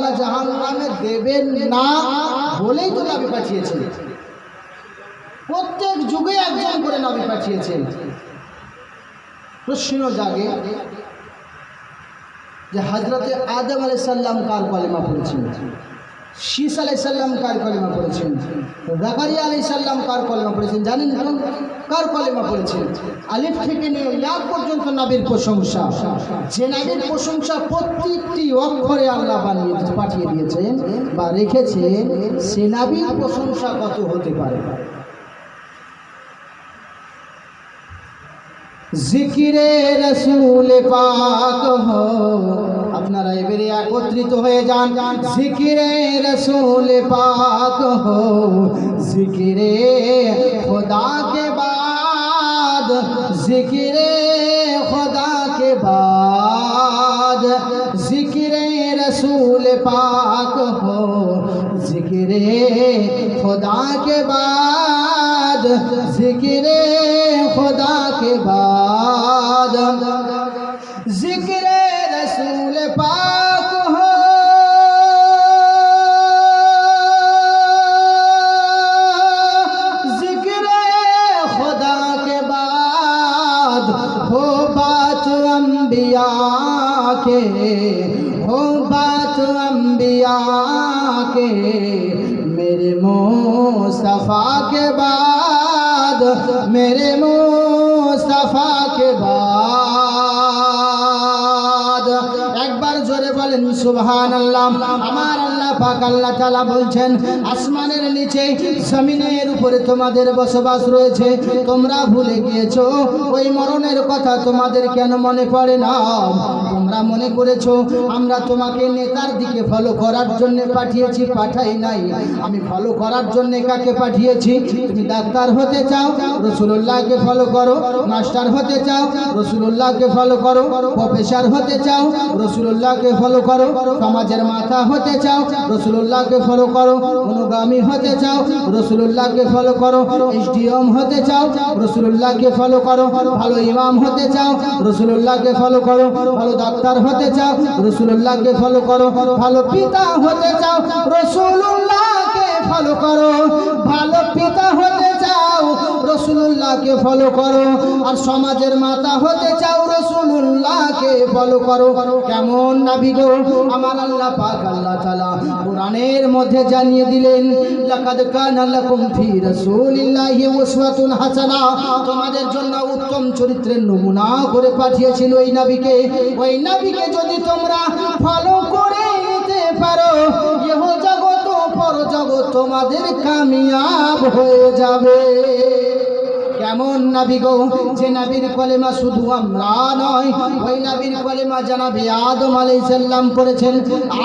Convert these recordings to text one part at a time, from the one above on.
আল্লাহ জাহান্নামে দেবেন না বলেই তো নবী পাঠিয়েছেন। প্রত্যেক যুগে একজন করে নবী পাঠিয়েছেন। প্রশ্ন জাগে যে হযরতে আদম আলাইহিস সালাম কার কলেমা পড়েছেন, শীস আলাইহিস সালাম কার কলেমা পড়েছেন, জাকারিয়া আলাইহিস সালাম কার কলেমা পড়েছেন? জানেন তো কার কলেমা পড়েছেন? আলিফ থেকে নিয়ে ইয়া পর্যন্ত নবীর প্রশংসা। যে নবীর প্রশংসা প্রত্যেকটি অক্ষরে আল্লাহ বানিয়ে পাঠিয়ে দিয়েছেন বা রেখেছেন, সে নবীর প্রশংসা কত হতে পারে? জিকিরে রসুল পাক হো, আপনারা এবারে একত্রিত হয়ে যান। জিকিরে রসুল পাক হো, জিকিরে खुदा के बाद, जिक्रे खुदा के बाद, जिक्रे रसूल पाक हो, जिक्रे खुदा के बाद, जिक्रे खुदा के बाद, जिक्रे रसूल पाक हो, के हो बात अंबिया के, मेरे मुस्तफा के बाद, मेरे मुस्तफा के बाद। एक बार जोरे बोलें सुबहानाल्लाह। আমার আল্লাহ পাক আল্লাহ তাআলা বলছেন, আসমানের নিচে জমিনের উপরে তোমাদের বসবাস রয়েছে। তোমরা ভুলে গিয়েছো ওই মরণের কথা, তোমাদের কেন মনে পড়ে না? তোমরা মনে করেছো আমরা তোমাকে নেতার দিকে ফলো করার জন্য পাঠিয়েছি, পাঠাই নাই। আমি ফলো করার জন্য কাকে পাঠিয়েছি? তুমি ডাক্তার হতে চাও, রাসূলুল্লাহকে ফলো করো। মাস্টার হতে চাও, রাসূলুল্লাহকে ফলো করো। প্রফেসর হতে চাও, রাসূলুল্লাহকে ফলো করো। সমাজের মাথা হতে চাও, রাসূলুল্লাহকে ফলো করো। অনুগামী হতে চাও, রাসূলুল্লাহকে ফলো করো। এসডিএম হতে চাও, রাসূলুল্লাহকে ফলো করো। ভালো ইমাম হতে চাও, রাসূলুল্লাহকে ফলো করো। ভালো ডাক্তার হতে চাও, রাসূলুল্লাহকে ফলো করো। ভালো পিতা হতে চাও, রাসূলুল্লাহকে ফলো করো। ভালো পিতা হতে চাও, রাসূলুল্লাহকে ফলো করো। আর সমাজের মাতা হতে চাও, রাসূলুল্লাহকে ফলো করো। কেমন নবী গো? আমার আল্লাহ পাক আল্লাহ তাআলা কোরআনের মধ্যে জানিয়ে দিলেন, লাকাদ কানা লাকুম ফি রাসূলিল্লাহি উসওয়াতুন হাসানা। তোমাদের জন্য উত্তম চরিত্রের নমুনা করে পাঠিয়েছিল ওই নবীকে। ওই নবীকে যদি তোমরা ফলো করে নিতে পারো, ইহ জগৎ পর জগৎ তোমাদের কামিয়াব হয়ে যাবে। কেমন নবী গো? যে নবীর কলেমা শুধু আমরা নয়, ওই নবীর কলেমা জনাবে আদম আলাইহিস সালাম পড়েছেন।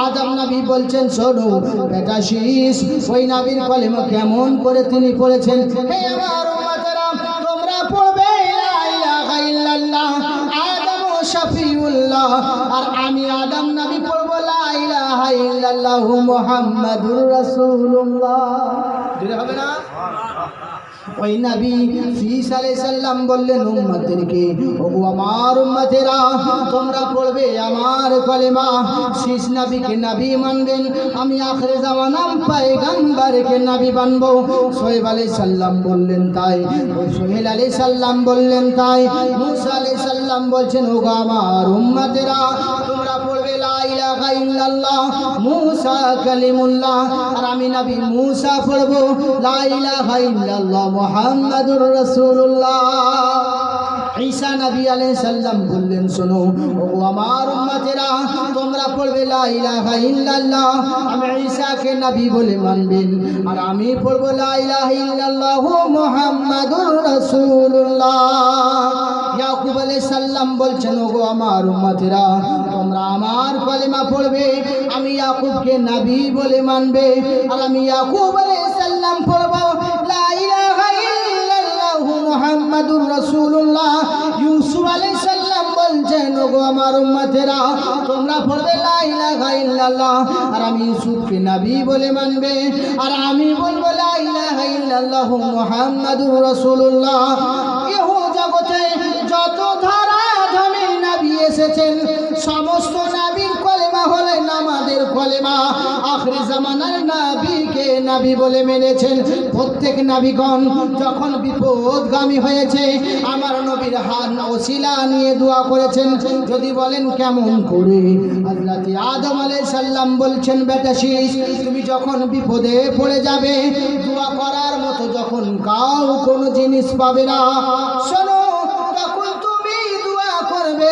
আদম নবী বলছেন, শোনো বেটা শীস, ওই নবীর কলেমা কেমন করে তিনি পড়েছেন। হে আমার উম্মতেরা, তোমরা পড়বে লা ইলাহা ইল্লাল্লাহ, আদম শফিউল্লাহ। আর আমি আদম নবী পড়ব লা ইলাহা ইল্লাল্লাহ মুহাম্মাদুর রাসূলুল্লাহ। দিলে হবে না? ওই নবী ঈসা আলাইহিস সালাম বললেন উম্মতদেরকে, ওগো আমার উম্মতেরা, তোমরা পড়বে আমার কলেমা। শীষ নবীকে নবী মানবেন, আমি আখিরে জামানার পয়গম্বরকে নবী বানবো। সোহেব আলাইহিস সালাম বললেন তাই, সোহেল আলাইহিস সালাম বললেন তাই। মুসা আলাইহিস সালাম বলছেন, ওগো আমার উম্মতেরা, তোমরা পড়বে লা ইলাহা ইল্লাল্লাহ মুসা কালিমুল্লাহ। আর আমি নবী মুসা পড়ব লা ইলাহা ইল্লাল্লাহ মুহাম্মাদুর রাসূলুল্লাহ। ঈসা নবী আলাইহিস সালাম বললেন, শোনো ওগো আমার উম্মতেরা, তোমরা পড়বে লা ইলাহা ইল্লাল্লাহ, আমি ঈসাকে নবী বলে মানবেন। আর আমি পড়ব লা ইলাহা ইল্লাল্লাহ মুহাম্মাদুর রাসূলুল্লাহ। ইয়াকুব আলাইহিস সালাম বলছেন, ওগো আমার উম্মতেরা, তোমরা আমার কলেমা পড়বে, আমি ইয়াকুবকে নবী বলে মানবে। আর আমি ইয়াকুব আলাইহিস সালাম পড়ব লা ইলাহা ইল্লাল্লাহ মুহাম্মাদুর রাসূলুল্লাহ। ইউসুফ আলাইহিস সালাম বলছেন, ওগো আমার উম্মতেরা, তোমরা পড়বে লা ইলাহা ইল্লাল্লাহ, আর আমি ইউসুফকে নবী বলে মানবে। আর আমি বলব লা ইলাহা ইল্লাল্লাহ মুহাম্মাদুর রাসূলুল্লাহ। ইহ জগতে যত ধারা ধমে নবী এসেছেন, সমস্ত নবীর কলেমা হলেন আমাদের কলেমা আখির জামানার নবীকে নবী বলে মেনেছেন। প্রত্যেক নবীগণ যখন বিপদগামী হয়েছে আমার নবীর হাত ওসিলা নিয়ে দোয়া করেছেন। যদি বলেন কেমন করে, হযরত আদম আলাইহিস সালাম বলছেন, বেটা শীষ, তুমি যখন বিপদে পড়ে যাবে দোয়া করার মতো যখন কাউ কোনো জিনিস পাবে না, শোনো তখন তুমি দোয়া করবে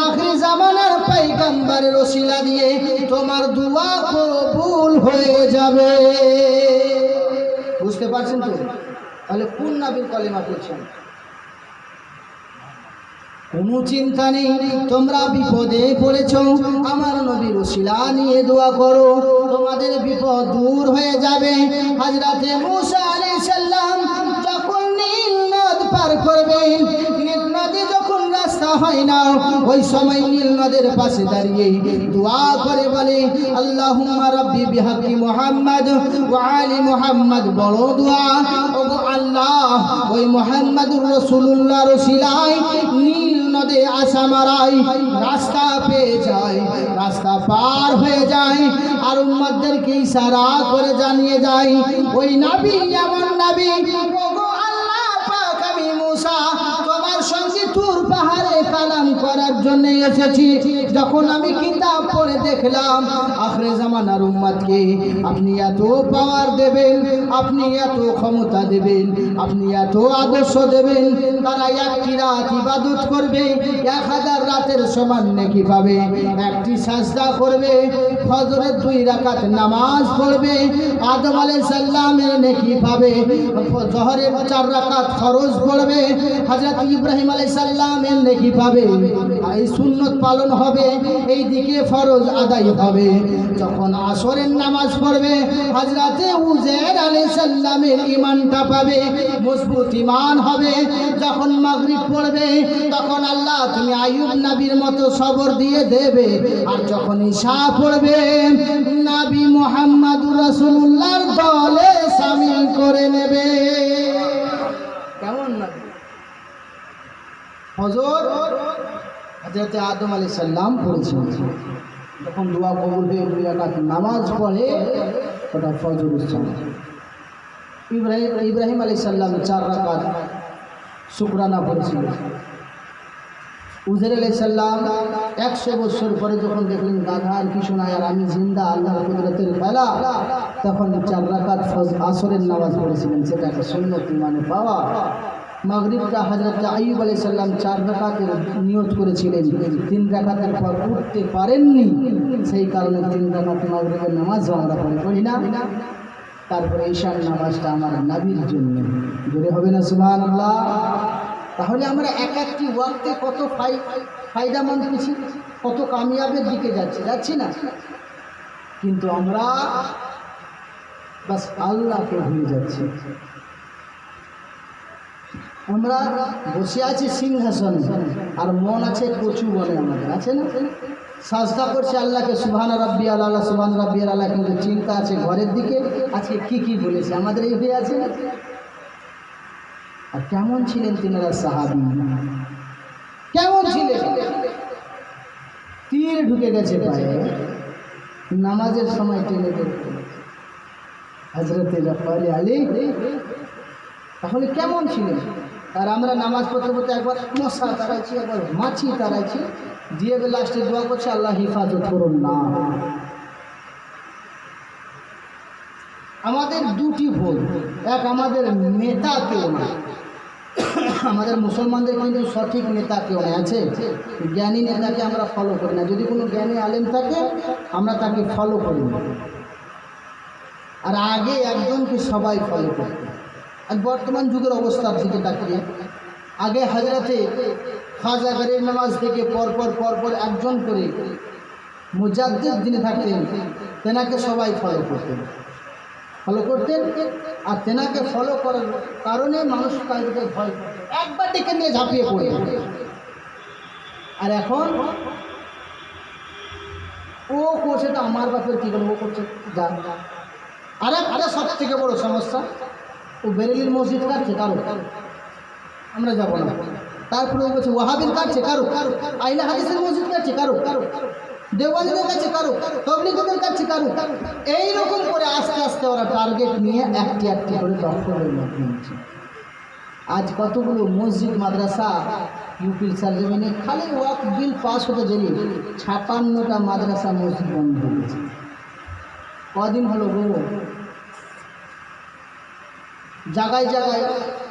আখির জামানার পয়গম্বরের ওসিলা দিয়ে তোমার দোয়া কবুল হয়ে যাবে। বুঝতে পারছেন তো? তাহলে কোন নবীর কলেমা পড়ছেন? কোনো চিন্তা নেই, তোমরা বিপদে পড়েছো আমার নবীর ওসিলা নিয়ে দোয়া করো, তোমাদের বিপদ দূর হয়ে যাবে। হযরতে মুসা আলাইহিস সালাম যখন নীল নদ পার করবেন, নীল নদে যখন রাস্তা হয় না ওই সময় নীল নদের পাশে দাঁড়িয়ে দোয়া করে বলে, আল্লাহুম্মা রাব্বি বিহাক্কি মুহাম্মদ ওয়া আলি মুহাম্মদ। বড় দোয়া, ওগো আল্লাহ ওই মুহাম্মদুর রাসূলুল্লাহর ওসিলায় নীল নদে আসা মারাই রাস্তা পেয়ে যায়, রাস্তা পার হয়ে যায় আর উম্মতদেরকে ইশারা করে জানিয়ে যায় ওই নবী এমন নবী, ওগো আল্লাহ পাক আমি মুসা তোমার সঙ্গে তুর পাহাড়ে কালাম করার জন্য এসেছি। যখন আমি কিতাব পড়ে দেখলাম আখির জামানার উম্মতকে আপনি এত পাওয়ার দেবেন, আপনি এত ক্ষমতা দেবেন, আপনি এত আদর্শ দেবেন, তারা একটি রাত ইবাদত করবে 1000 রাতের সমান নেকি পাবে, একটি সাজদা করবে, ফজরের 2 রাকাত নামাজ পড়বে আদম আলাইহিস সালামের নেকি পাবে, জোহরের 4 রাকাত ফরজ পড়বে হযরত ইব্রাহিম আলাইহিস সালামের নেকি পাবে, এই সুন্নত পালন হবে, এই দিকে ফরজ আদায় হবে। যখন আসরের নামাজ পড়বে হযরত উজাইর আলাইহিস সালামের ঈমানটা পাবে, মজবুত ঈমান হবে। যখন মাগরিব পড়বে তখন আল্লাহ তুমি আইয়ুব নবীর মতো সবর দিয়ে দেবে। আর যখন ঈশা পড়বে নবী মুহাম্মদুর রাসূলুল্লাহর দলে শামিল করে নেবে। কেমন নবী? হযরত হযরত আদম আলাইহিস সালাম পড়েছিলেন, যখন দোয়া কবুল হয়ে 2 রাকাত নামাজ পড়ে ওটা ফজরের সময়। ইব্রাহিম আলাইহিস সালাম 4 রাকাত শুকরানা পড়েছিলেন। উজাইর আলাইহিস সালাম 100 বছর পরে যখন দেখলেন গাধা আর কিছু নাই আর আমি জিন্দা, আল্লাহর কুদরতের খেলা, তখন 4 রাকাত আসরের নামাজ পড়েছিলেন, সেটা একটা সুন্নত ঈমানে পাওয়া। মাগরিবটা হযরত আইয়ুব আলাইহিস সালাম 4 রাকাতের নিয়ত করেছিলেন, 3 রাকাতের পর উঠতে পারেননি, সেই কারণে 3 রাকাত মাগরিবের নামাজ আমরা পড়ি না। তারপরে ঈশার নামাজটা আমার নবীর জন্য, জোরে হবে না সুবহানাল্লাহ। তাহলে আমরা একটি ওয়াক্তে কত ফায়দামন্দ হচ্ছি, কত কামিয়াবের দিকে যাচ্ছি না, কিন্তু আমরা বাস আল্লাহকে ভুলে যাচ্ছি। আমরা বসে আছি সিংহাসনে আর মন আছে কচু বলে আমাদের, আছে না? সাজদা করছে আল্লাহকে, সুবহানা রাব্বিয়াল আলা, সুবহানা রাব্বিয়াল আলা, কিন্তু চিন্তা আছে ঘরের দিকে, আজকে কি বলেছে আমাদের এই হয়ে আছে। আর কেমন ছিলেন তিনারা সাহাবী, কেমন ছিলেন? তীর ঢুকে গেছে পায়ে, নামাজের সময় টেনে দেখতে হযরতে জাফর আলী, তাহলে কেমন ছিলেন? আর আমরা নামাজ পড়তে পড়তে একবার মশা তাড়াইছি, একবার মাছি তাড়াইছি, দিয়ে লাস্টে দোয়া করছে আল্লাহ হিফাজত করুন না। আমাদের দুটি ভুল, এক আমাদের নেতা কেউ না, আমাদের মুসলমানদের কিন্তু সঠিক নেতা কেউ নেই, আছে জ্ঞানী নেতাকে আমরা ফলো করি না। যদি কোনো জ্ঞানী আলেম থাকে আমরা তাকে ফলো করি না, আর আগে একজনকে সবাই ফলো করত। আর বর্তমান যুগের অবস্থার দিকে তাকিয়ে আগে হযরতে খাজা গরিব নামাজ থেকে পরপর একজন করে মুজাদ্দিদ যিনি থাকতেন তেনাকে সবাই ফলো করতেন, আর তেনাকে ফলো করার কারণে মানুষ তাদেরকে ভয় একবার ডেকে নিয়ে ঝাঁপিয়ে পড়ে। আর এখন ও করছে তো আমার বাপের কী বলবো, ও করছে যা। আর একটা সব থেকে বড় সমস্যা, ও বেরেলির মসজিদ কাটছে কারো, আমরা যাবো না। তারপরে ও বলছে ওয়াহাবির কাটছে কারো, আইলা হাদিসের মসজিদ কাটছে কারো, দেওয়ালিদের কাছে কারুক, তবলিগদের কাছে কারুক। এইরকম করে আস্তে আস্তে ওরা টার্গেট নিয়ে একটি একটি করে দখলের মধ্যে নিচ্ছে। আজ কতগুলো মসজিদ মাদ্রাসা ইউপির সার্জমিনে খালি ওয়াক্ফ বিল পাস হতে গেলে 56টা মাদ্রাসা মসজিদ বন্ধ হয়ে গেছে। কদিন হলো গো? জায়গায় জায়গায়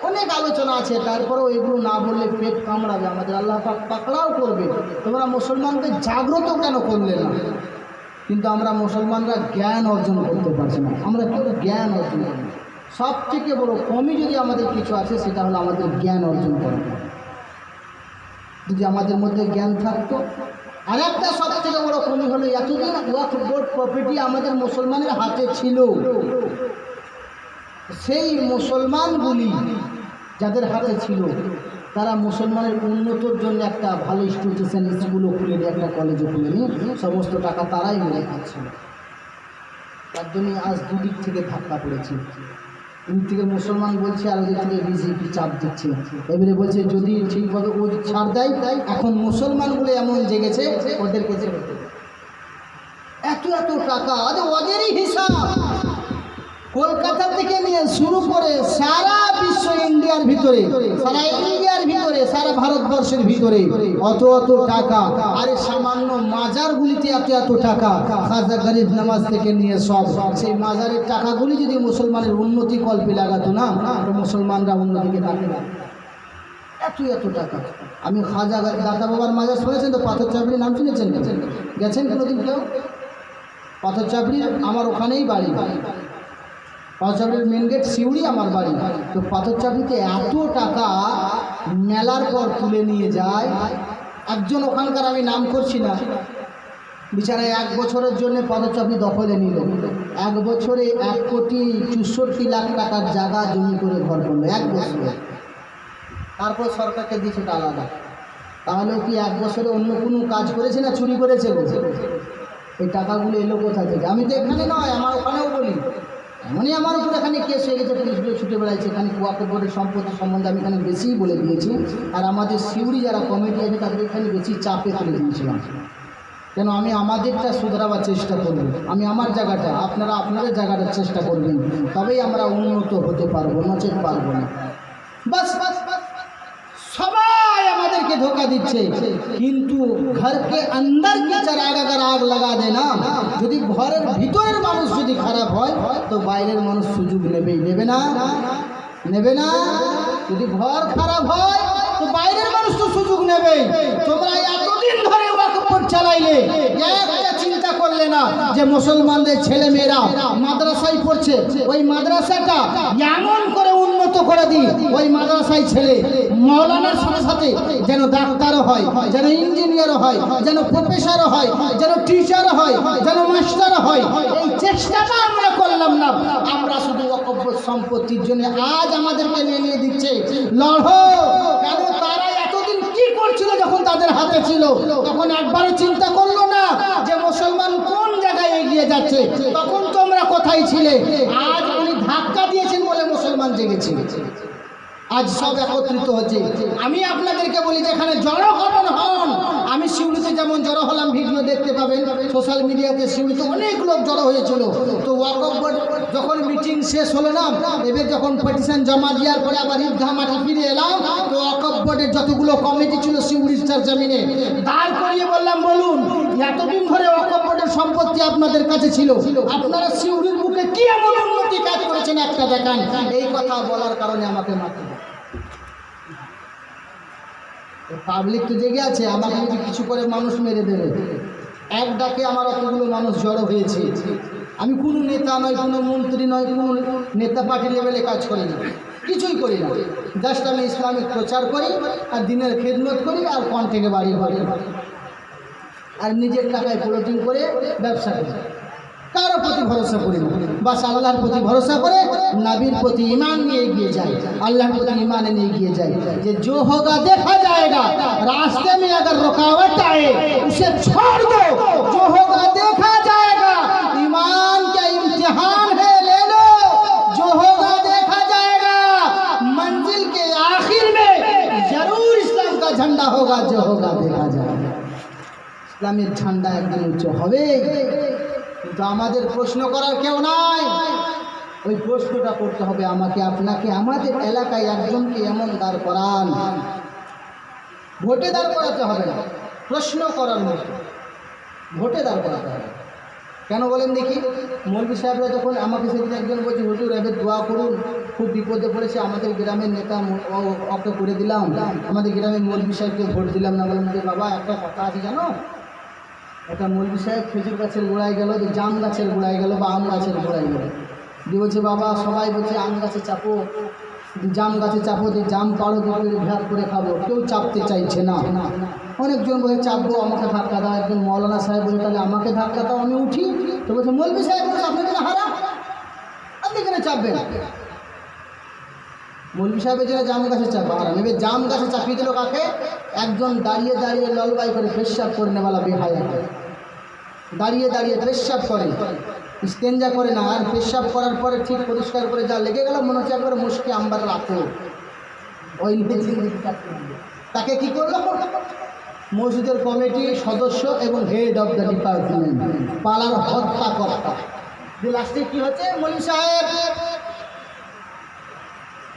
অনেক আলোচনা আছে, তারপরেও এগুলো না বললে পেট কামড়াবে, আমাদের আল্লাহ পাক পাকড়াও করবে। তোমরা মুসলমানকে জাগ্রত কেন করলে না? কিন্তু আমরা মুসলমানরা জ্ঞান অর্জন করতে পারছি না, আমরা কেউ জ্ঞান অর্জন করি না। সব থেকে বড় কমই যদি আমাদের কিছু আছে সেটা হলো আমাদের জ্ঞান অর্জন করা। যদি আমাদের মধ্যে জ্ঞান থাকতো। আর একটা সব থেকে বড় কমি হলো এতদিন ওয়াকফ বোর্ড প্রপার্টি আমাদের মুসলমানের হাতে ছিল, সেই মুসলমানগুলি যাদের হাতে ছিল তারা মুসলমানের উন্নতির জন্য একটা ভালো ইনস্টিটিউশন স্কুলও খুলে নিয়ে একটা কলেজও খুলে নিয়ে সমস্ত টাকা তারাই মেরে খাচ্ছিল। তার জন্য আজ দুদিক থেকে ধাক্কা পড়েছে। দিক থেকে মুসলমান বলছে আর ওদিক থেকে বিজেপি চাপ দিচ্ছে। এবারে বলছে যদি ঠিকভাবে ও ছাড় দেয়, এখন মুসলমানগুলো এমন জেগেছে ওদেরকে ছেড়ে দেবে। এত এত টাকা ওদেরই হিসাব। কলকাতা থেকে নিয়ে শুরু করে সারা বিশ্ব ইন্ডিয়ার ভিতরে, সারা ভারতবর্ষের ভিতরে অত অত টাকা। আরে সামান্য মাজারগুলিতে এত এত টাকা, খাজা গরিব নামাজ থেকে নিয়ে সব। সেই মাজারের টাকাগুলি যদি মুসলমানের উন্নতি কল্পে লাগাতো না, তো মুসলমানরা উন্নতিকে ডাকে না। এত এত টাকা। আমি খাজা দাতা বাবার মাজার শুনেছেন তো? পাথর চাপড়ির নাম শুনেছেন? গেছেন কোনোদিন কেউ? পাথর চাপড়ি আমার ওখানেই বাড়ি। পাথরচাপড়ির মেন গেট সিউড়ি আমার বাড়ি। তো পাথরচাপড়িতে এত টাকা মেলার পর তুলে নিয়ে যায় একজন ওখানকার, আমি নাম করছি না, বিচারা 1 বছরের জন্য পাথরচাপড়ি দখলে নিল। 1 বছরে 1,64,00,000 টাকার জায়গা জমি করে ঘর করলো 1 বছরে। তারপর সরকারকে দিয়েছে আলাদা। তাহলে কি 1 বছরে অন্য কোনো কাজ করেছে না চুরি করেছে? এই টাকাগুলো এলো কোথা থেকে? আমি তো এখানে নয়, আমার ওখানেও বলি। এমনই আমার উপর এখানে কেস হয়ে গেছে, পুলিশগুলো ছুটে বেড়াইছে। এখানে ওয়াকফ বোর্ডের সম্পত্তি সম্বন্ধে আমি এখানে বেশিই বলে দিয়েছি। আর আমাদের সিউড়ি যারা কমিটি আছে তাদের এখানে বেশি চাপে তুলে দিয়েছিলাম, কেন আমি আমাদেরটা শুধরাবার চেষ্টা করব। আমি আমার জায়গাটা, আপনারা আপনাদের জায়গাটার চেষ্টা করবেন, তবেই আমরা উন্নত হতে পারবো, নচেত পারবো না। বাস বাস বাস সবাই আমাদেরকে ধোকা দিচ্ছে। কিন্তু ঘরকে অন্দর কি চারাগ আগার আগ লাগা দেনা, যদি ঘরের ভিতরের মানুষ যদি খারাপ হয় তো বাইরের মানুষ সুযোগ নেবেই, নেবে না? নেবে না? যদি ঘর খারাপ হয় তো বাইরের মানুষ তো সুযোগ নেবেই। তোমরা এতদিন ধরে ওয়াকফ বোর্ড চালাইলে, একটা চিন্তা করলে না যে মুসলমানদের ছেলে মেয়েরা মাদ্রাসায় পড়ছে, ওই মাদ্রাসাটা এমন করে উন্নত করে দিই ওই মাদ্রাসায় ছেলে মৌলানার সাথে সাথে যেন ডাক্তারও হয়, যেন ইঞ্জিনিয়ারও হয়, যেন প্রফেসরও হয়, যেন টিচারও হয়, যেন মাস্টারও হয়। এই চেষ্টাটা আমরা করলাম না। আমরা শুধু ওয়াকফ বোর্ড সম্পত্তির জন্য আজ আমাদেরকে নিয়ে দিচ্ছে। লড়ো কেন? তারা এতদিন কি করছিল যখন তাদের হাতে ছিল? তখন একবারও চিন্তা করলো না যে মুসলমান কোন জায়গায় এগিয়ে যাচ্ছে। তখন তোমরা কোথায় ছিলে? আজ উনি ধাক্কা দিয়েছেন বলে মুসলমান জেগেছে। আজ সব একত্রিত হচ্ছে। আমি আপনাদেরকে বলি যে এখানে জড়ো হবেন হন। আমি সিউড়িতে যেমন জড়ো হলাম, ভিডিও দেখতে পাবেন সোশ্যাল মিডিয়াতে। সিউড়িতে অনেক লোক জড়ো হয়েছিল। তো ওয়াকফ বোর্ড যখন মিটিং শেষ হলো না, এবার যখন পিটিশন জমা দেওয়ার পরে আবার ঈদগাহ মাঠে ফিরে এলাম, তো ওয়াকফ বোর্ডের যতগুলো কমিটি ছিল সিউড়ির জমিনে দাঁড় করিয়ে বললাম, বলুন এতদিন ধরে ওয়াকফ বোর্ডের সম্পত্তি আপনাদের কাছে ছিল, আপনারা সিউড়ির বুকে কি এমন উন্নতি কাজ করেছেন একটা দেখান। এই কথা বলার কারণে আমাকে মারতে পাবলিক তো জেগে আছে। আমাকে যদি কিছু করে মানুষ মেরে দেবে, এক ডাকে আমার অতগুলো মানুষ জড়ো হয়েছে। আমি কোনো নেতা নয়, কোনো মন্ত্রী নয়, কোনো নেতা পার্টি লেভেলে কাজ করি না, কিছুই করি না। জাস্ট আমি ইসলামিক প্রচার করি আর দিনের খেদমত করি আর কন্টেন্টে বাড়ি করি আর নিজের টাকায় প্লটিং করে ব্যবসা করি। কারো প্রতি ভরসা করি না, বাস আল্লাহর প্রতি ভরসা করে নবীর প্রতি ईमान নিয়ে এগিয়ে যায়, আল্লাহর প্রতি ईमान নিয়ে এগিয়ে যায়। যে जो होगा देखा जाएगा, रास्ते में अगर रुकावट आए उसे छोड़ दो, जो होगा देखा जाएगा, ईमान का इम्तिहान है ले लो, जो होगा देखा जाएगा, मंजिल के आखिर में जरूर इस्लाम का झंडा होगा, जो होगा देखा जाएगा। ইসলামের ঝান্ডা একদিন উঁচু হবে। কিন্তু আমাদের প্রশ্ন করার কেউ নাই। ওই প্রশ্নটা করতে হবে আমাকে, আপনাকে। আমাদের এলাকায় একজনকে এমন দাঁড় করান, ভোটে দাঁড় করাতে হবে না, প্রশ্ন করার মতো ভোটে দাঁড় করাতে হবে। কেন বলেন দেখি? মৌলভী সাহেবরা যখন আমাকে সেদিন একজন বলছে, হুজুর এবার দোয়া করুন, খুব বিপদে পড়েছে, আমাদের গ্রামের নেতা ওকে করে দিলাম, আমাদের গ্রামের মৌলভী সাহেবকে ভোট দিলাম না। বললাম যে বাবা, একটা কথা আছে জানো, একটা মৌলভী সাহেব খেজুর গাছের গোড়ায় গেল, যে জাম গাছের গোড়ায় গেল বা আম গাছের গোড়ায় গেল, দিয়ে বলছে বাবা সবাই বলছে আম গাছে চাপো, জাম গাছে চাপো, যে জাম পাড়ো দিয়ে ভেদ করে খাবো, কেউ চাপতে চাইছে না। অনেকজন বলে চাপবো, আমাকে ধাক্কা দাও। একজন মৌলানা সাহেব বলে তাহলে আমাকে ধাক্কা দাও, আমি উঠি। তো বলছে মৌলভী সাহেব বলছে আপনি কেন হারা, আপনি কেন চাপবেন? মৌলভী সাহেবের জন্য জাম গাছে চাপা হারাম। এবার জাম গাছে চাপিয়ে দিল কাকে? একজন দাঁড়িয়ে দাঁড়িয়ে ললবাই করে পেশাব করে নেওয়ালা বেহায়া, দাঁড়িয়ে দাঁড়িয়ে পেশাব করে, ইস্তেঞ্জা করে না, আর পেশাব করার পরে ঠিক পরিষ্কার করে যা লেগে গেল মনে হচ্ছে একবারে মুশকি আম্বার রাখো। ওই তাকে কি করলো? মসজিদের কমিটির সদস্য এবং হেড অফ দ্য ডিপার্টমেন্ট পালার হত্যাকর্তা। লাস্টে কি হচ্ছে? মৌলভী সাহেব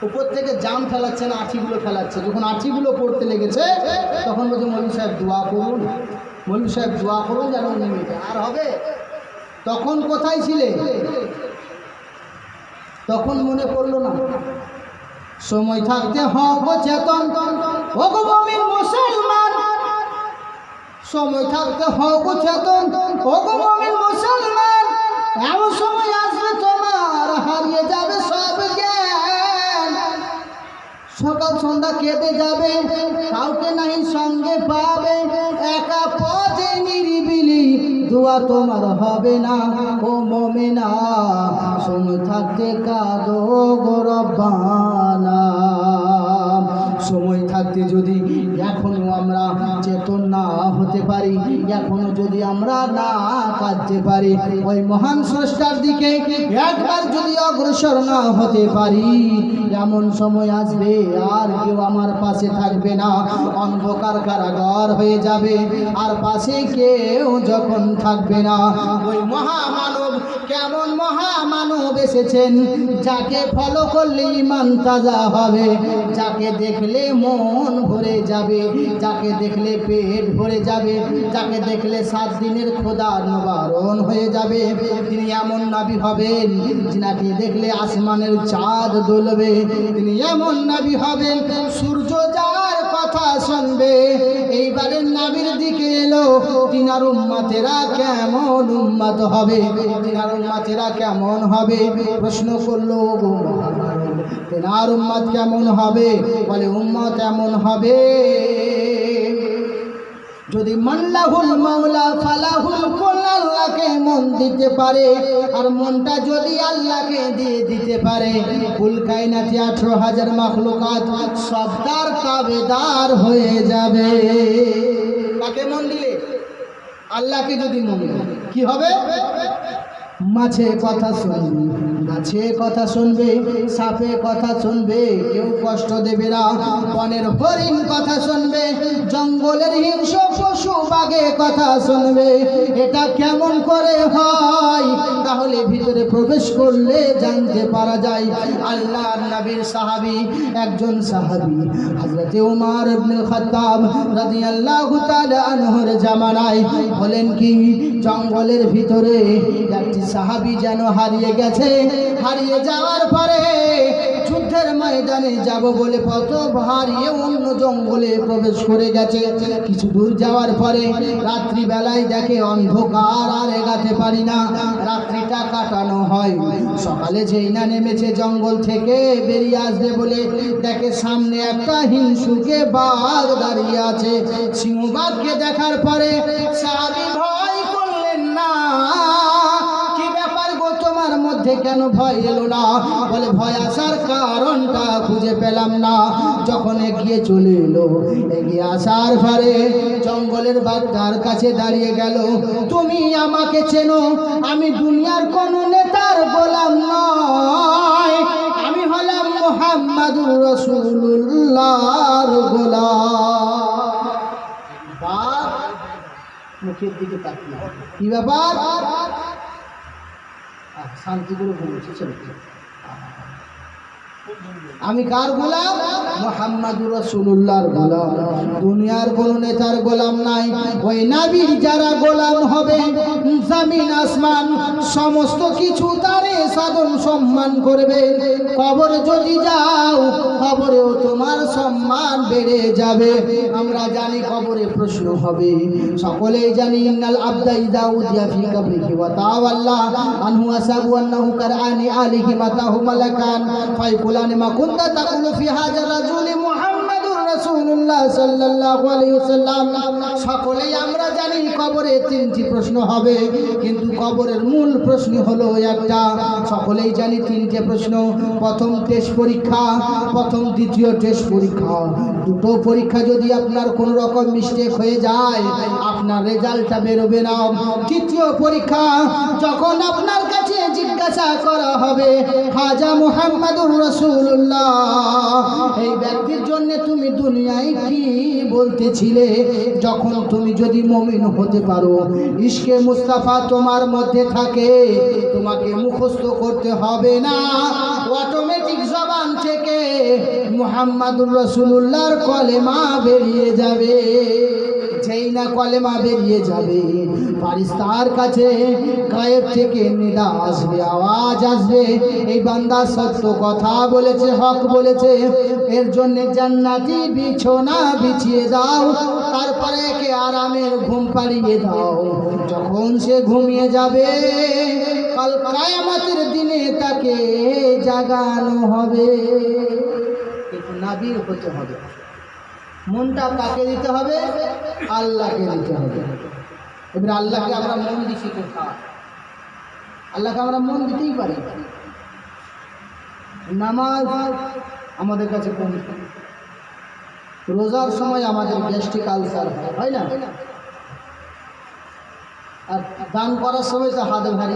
উপর থেকে জাম ফেলাচ্ছে না, আঠিগুলো ফেলাচ্ছে। যখন আঠিগুলো পড়তে লেগেছে তখন বলছে মৌলভী সাহেব দোয়া করুন, মৌলভী সাহেব দোয়া করুন যেন নেমে যায়। আর হবে? তখন কোথায় ছিলে? তখন মনে পড়লো না। সময় থাকতে হব চেতন, ও গো মুমিন মুসলমান, সময় থাকতে হব চেতন, ও গো মুমিন মুসলমান, এমন সময় আসবে তোমার হারিয়ে যাবে সব জ্ঞান। সকাল সন্ধ্যা কেটে যাবে, কাউকে নাই সঙ্গে পাবে, একা পথে নিরিবিলি দোয়া তোমার হবে না ও মুমিনা। সময় থাকতে কাঁদো গো রব্বানা। সময় থাকতে যদি এখনো আমরা চেতন না হতে পারি, এখনো যদি আমরা না কাঁদতে পারি, ওই মহান স্রষ্টার দিকে একবার যদি অগ্রসর না হতে পারি, এমন সময় আসবে আর কেউ আমার পাশে থাকবে না, অন্ধকার কারাগার হয়ে যাবে, আর পাশে কেউ যখন থাকবে না। ওই মহামানব, কেমন মহামানব এসেছেন, যাকে ফলো করলে ঈমান তাজা হবে, যাকে দেখলে মন ভরে যাবে, যাকে দেখলে পেট ভরে যাবে, যাকে দেখলে 7 দিনের খোদা নিবারণ হয়ে যাবে। তিনি এমন নবী হবেন যিনাকে দেখলে আসমানের চাঁদ দুলবে। তিনি এমন নবী হবেন সূর্য যার কথা শুনবে। এইবারের নবীর দিকে এলো, তিনার উম্মতেরা কেমন উম্মত হবে, তিনার উম্মতেরা কেমন হবে? প্রশ্ন করলো গো তিনার উম্মত কেমন হবে? বলে উম্মত এমন হবে যদি মাল্লাহুল মাওলা ফালাহুল কুল, আল্লাহকে মন দিতে পারে, আর মনটা যদি আল্লাহকে দিয়ে দিতে পারে, কুল কায়নাতে 18,000 মাখলুকাত সব তার তাবেদার হয়ে যাবে। কাকে মন দিলে? আল্লাহকে যদি মন দিলে কি হবে? মাছে কথা শুনবে, গাছে কথা শুনবে, সাপে কথা শুনবে, কেউ কষ্ট দেবে না, বনের হরিণ কথা শুনবে, জঙ্গলের হিংস্র পশু বাঘে কথা শুনবে। এটা কেমন করে হয়? তাহলে ভিতরে প্রবেশ করলে জানতে পারা যায়। আল্লাহর নবীর সাহাবী, একজন সাহাবী হযরতে উমর ইবনে খাত্তাব রাদিয়াল্লাহু তাআলা আনহুর জামানায় বলেন কি, জঙ্গলের ভিতরে একটি সাহাবী যেন হারিয়ে গেছে। হারিয়ে যাওয়ার পরে যুদ্ধের ময়দানে যাব বলে পথ হারিয়ে অন্য জঙ্গলে প্রবেশ করে গেছে। কিছু দূর যাওয়ার পরে রাত্রি বেলায় দেখে অন্ধকার, আর এগাতে পারি না, রাত্রিটা কাটানো হয়। সকালে যেই না নেমেছে জঙ্গল থেকে বেরিয়ে আসবে বলে দেখে সামনে একটা হিংসুকে বাঘ দাঁড়িয়ে আছে। সিংহবাঘকে দেখার পরে সাহাবী ভয় করলেন না। মধ্যে কেন ভয় এলো না? বলে ভয় আসার কারণটা খুঁজে পেলাম না। যখন এগিয়ে চলে এলো, এগিয়ে আসার পরে জঙ্গলের বাঘটার কাছে দাঁড়িয়ে গেল। তুমি আমাকে চেনো, আমি দুনিয়ার কোন নেতার গোলাম নয়, আমি হলাম মুহাম্মাদুর রাসূলুল্লাহর গোলাম। বাঘ মুখের দিকে তাকিয়ে কি ব্যাপার শান্তি করে বলছি চলছে আমি কার গোলাম মুহাম্মাদুর রাসূলুল্লাহর গোলাম দুনিয়ার কোন নেতার গোলাম নাই ওই নবীর যারা গোলাম হবে জমিন আসমান সমস্ত কিছু তারে সাধন সম্মান করবে কবরে যদি যাও কবরেও তোমার সম্মান বেড়ে যাবে আমরা জানি কবরে প্রশ্ন হবে সকলেই জানি ইন্নাল আবদা ইযা উদিয়া ফি কবরিহি ওয়া তাওয়াল্লা আনহু আসাবু আন্নাহু কারআনি আলিহি মাতাহু মালাকান ফায়কুলানি মা কুনতা তাকুলু ফি হাযা রাজুলি মুহাম্মাদুর রাসূলুল্লাহ সাল্লাল্লাহু আলাইহি ওয়াসাল্লাম সকলেই আমরা জানি কবরে তিনটি প্রশ্ন হবে কিন্তু কবরের মূল প্রশ্ন হলো একটা সকলেই জানি তিনটে প্রশ্ন প্রথম টেস্ট পরীক্ষা প্রথম দ্বিতীয় টেস্ট পরীক্ষা দুটো পরীক্ষা যদি আপনার কোনো রকম মিস্টেক হয়ে যায় আপনার রেজাল্টটা বেরোবে না তৃতীয় পরীক্ষা যখন আপনার কাছে জিজ্ঞাসা করা হবে হাজা মুহাম্মাদুর রাসূলুল্লাহ এই ব্যক্তির জন্য তুমি দুনিয়ায় কি বলতেছিলে যখন তুমি যদি মুমিন হতে পারো ইশকে মুস্তাফা তোমার মধ্যে থাকে তোমাকে মুখস্থ করতে হবে না অটোমেটিক জবান থেকে মুহাম্মাদুর রাসূলুল্লাহর কলেমা বেরিয়ে যাবে যেই না কলেমা বেরিয়ে যাবে ফারিস্তার কাছে গায়েব থেকে নিদা আসবে আওয়াজ আসবে এই বান্দা সত্য কথা বলেছে হক বলেছে এর জন্য জান্নাতি বিছানা বিছিয়ে দাও তারপরে একে আরামের ঘুম পাড়িয়ে দাও যখন সে ঘুমিয়ে যাবে কাল কিয়ামতের দিনে তাকে জাগানো হবে কিন্তু নবীর হতে হবে মনটা কাকে দিতে হবে আল্লাহকে দিতে হবে এবার আল্লাহকে আমরা মন দিছি কোথায় আল্লাহকে আমরা মন দিতেই পারি নামাজ আমাদের কাছে কম রোজার সময় আমাদের গ্যাস্ট্রিক আলসার হয় না আর দান করার সময় তো হাত ভারী